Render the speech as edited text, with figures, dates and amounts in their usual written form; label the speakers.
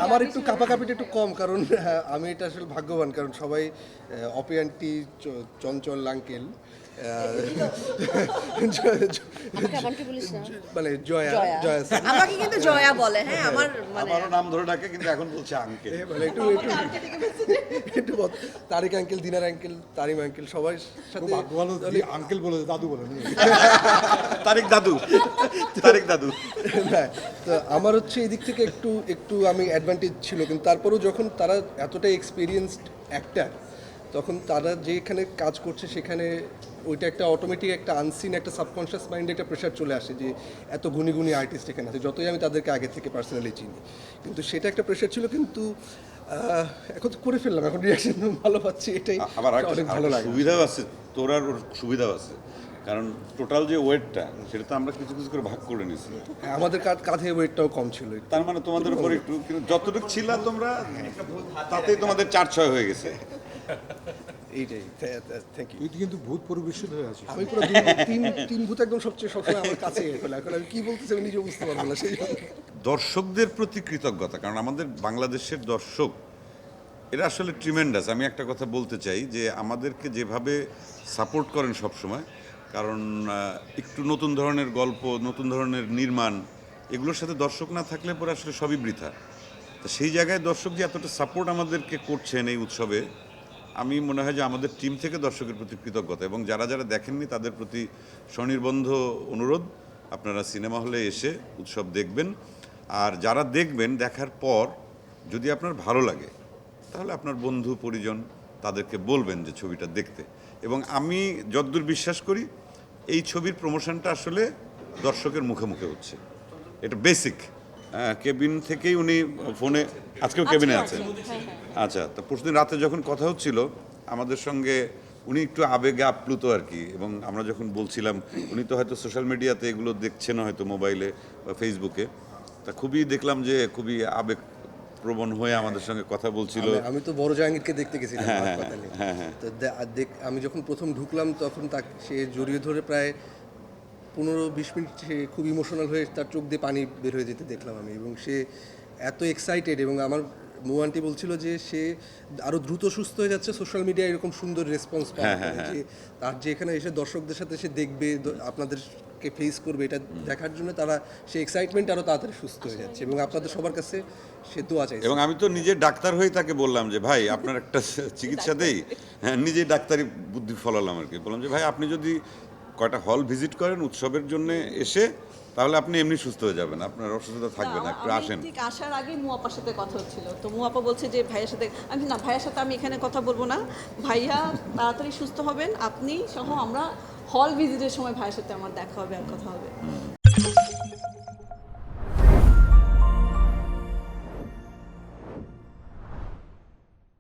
Speaker 1: আমার একটু কাঁপাকাঁপিটা একটু কম, কারণ আমি এটা আসলে ভাগ্যবান, কারণ সবাই অপি আন্টি, চঞ্চল আঙ্কেল,
Speaker 2: আমাকে আবারকে বলিস না।
Speaker 1: মানে জয়া
Speaker 2: জয়া।
Speaker 1: জয়া স্যার,
Speaker 3: আমাকে কিন্তু জয়া বলে, হ্যাঁ আমার মানে
Speaker 4: আমারও নাম ধরে ডাকে, কিন্তু এখন বলছে আঙ্কেল।
Speaker 1: মানে একটু একটু তারিক আঙ্কেল, দিনার আঙ্কেল, তারিম আঙ্কেল, সবার সাথে
Speaker 5: ভাগ্য ভালো আঙ্কেল বলে দাদু বলে
Speaker 4: তারিক দাদু, তারিক দাদু।
Speaker 1: হ্যাঁ, তো আমার হচ্ছে এদিক থেকে একটু একটু আমি অ্যাডভান্টেজ ছিল, কিন্তু তারপরেও যখন তারা এতটাই এক্সপিরিয়েন্সড অ্যাক্টার, তখন তারা যেখানে কাজ করছে সেখানে ওইটা একটা অটোমেটিক একটা আনসিন একটা সাবকনশিয়াস মাইন্ডে একটা প্রেশার চলে আসে যে এত গুণী গুণী আর্টিস্ট এখানে আছে, যতই আমি তাদেরকে আগে থেকে পার্সোনালি চিনি, কিন্তু সেটা একটা প্রেশার ছিল। কিন্তু এখন তো করে ফেললাম, এখন রিয়াকশন ভালো পাচ্ছি, এটাই
Speaker 4: আবার
Speaker 1: অনেক ভালো লাগে।
Speaker 4: সুবিধাও আছে, তোর আর ওর সুবিধাও আছে, কারণ টোটাল যে ওয়েটটা সেটা তো আমরা কিছু কিছু করে ভাগ করে নিছি।
Speaker 1: হ্যাঁ, আমাদের কাঁধে ওয়েটটাও কম ছিল।
Speaker 4: তার মানে তোমাদের উপর একটু, কিন্তু যতটুকু ছিলা তোমরা তাতেই তোমাদের 4-6 হয়ে গেছে।
Speaker 1: এইটাই, থ্যাংক ইউ।
Speaker 5: তুই কিন্তু ভূত পরিবেশিত হয়ে আছিস।
Speaker 1: আমি পুরো তিন ভূত একদম সবসময় আমার কাছে এগুলো, এখন আমি কি বলতেছি আমি নিজেও বুঝতে পারবো না, সেই জন্য।
Speaker 4: দর্শকদের প্রতি কৃতজ্ঞতা, কারণ আমাদের বাংলাদেশের দর্শক এরা আসলে ট্রিমেন্ডাস। আমি একটা কথা বলতে চাই যে আমাদেরকে যেভাবে সাপোর্ট করেন সব সময়, কারণ একটু নতুন ধরনের গল্প, নতুন ধরনের নির্মাণ, এগুলোর সাথে দর্শক না থাকলে পরে আসলে সবই বৃথা। তো সেই জায়গায় দর্শক যে এতটা সাপোর্ট আমাদেরকে করছেন এই উৎসবে, আমি মনে হয় যে আমাদের টিম থেকে দর্শকের প্রতি কৃতজ্ঞতা, এবং যারা যারা দেখেননি তাদের প্রতি স্বনির্বন্ধ অনুরোধ, আপনারা সিনেমা হলে এসে উৎসব দেখবেন। আর যারা দেখবেন, দেখার পর যদি আপনার ভালো লাগে তাহলে আপনার বন্ধু পরিজন তাদেরকে বলবেন যে ছবিটা দেখতে। এবং আমি যতদূর বিশ্বাস করি এই ছবির প্রমোশনটা আসলে দর্শকের মুখে মুখে হচ্ছে, এটা বেসিক। কেবিন থেকেই উনি ফোনে, আজকেও কেবিনে আছেন। আচ্ছা, তো পরশুদিন রাতে যখন কথা হচ্ছিল আমাদের সঙ্গে, উনি একটু আবেগে আপ্লুত আর কি, এবং আমরা যখন বলছিলাম, উনি তো হয়তো সোশ্যাল মিডিয়াতে এগুলো দেখছেন হয়তো মোবাইলে বা ফেসবুকে, তা খুবই দেখলাম যে খুবই আবেগ প্রবণ হয়ে আমাদের সঙ্গে কথা বলছিল।
Speaker 1: আমি তো বড় জাহাঙ্গীরকে দেখতে গেছিলাম হাসপাতালে, তো আমি যখন প্রথম ঢুকলাম তখন সে জড়িয়ে ধরে প্রায় 15-20 মিনিট সে খুব ইমোশনাল হয়ে তার চোখ দিয়ে পানি বের হয়ে যেতে দেখলাম আমি, এবং সে এত এক্সাইটেড, এবং আমার আন্টি বলছিল যে সে আরও দ্রুত সুস্থ হয়ে যাচ্ছে সোশ্যাল মিডিয়ায় এরকম সুন্দর রেসপন্স পাওয়া, যে তার যে এখানে এসে দর্শকদের সাথে সে দেখবে, আপনাদেরকে ফেস করবে, এটা দেখার জন্য তারা সে এক্সাইটমেন্ট আরও তাড়াতাড়ি সুস্থ হয়ে যাচ্ছে, এবং আপনাদের সবার কাছে সে দোয়া চাইছে।
Speaker 4: এবং আমি তো নিজে ডাক্তার হয়ে তাকে বললাম যে ভাই আপনার একটা চিকিৎসা দেই, হ্যাঁ নিজেই ডাক্তারি বুদ্ধি ফলালাম আর কি, বললাম যে ভাই আপনি যদি কয়টা হল ভিজিট করেন উৎসবের জন্য এসে, তাহলে আপনি এমনি সুস্থ হয়ে যাবেন, আপনার অসুস্থতা থাকবে না, একটু আসেন।
Speaker 3: ঠিক আসার আগে মুয়াপার সাথে কথা হচ্ছিল, তো মুয়াপা বলছে যে ভাইয়ের সাথে, আমি না ভাইয়ের সাথে আমি এখানে কথা বলবো না, ভাইয়া তাড়াতাড়ি সুস্থ হবেন, আপনি সহ আমরা হল ভিজিটের সময় ভাইয়ের সাথে আমার দেখা হবে আর কথা হবে।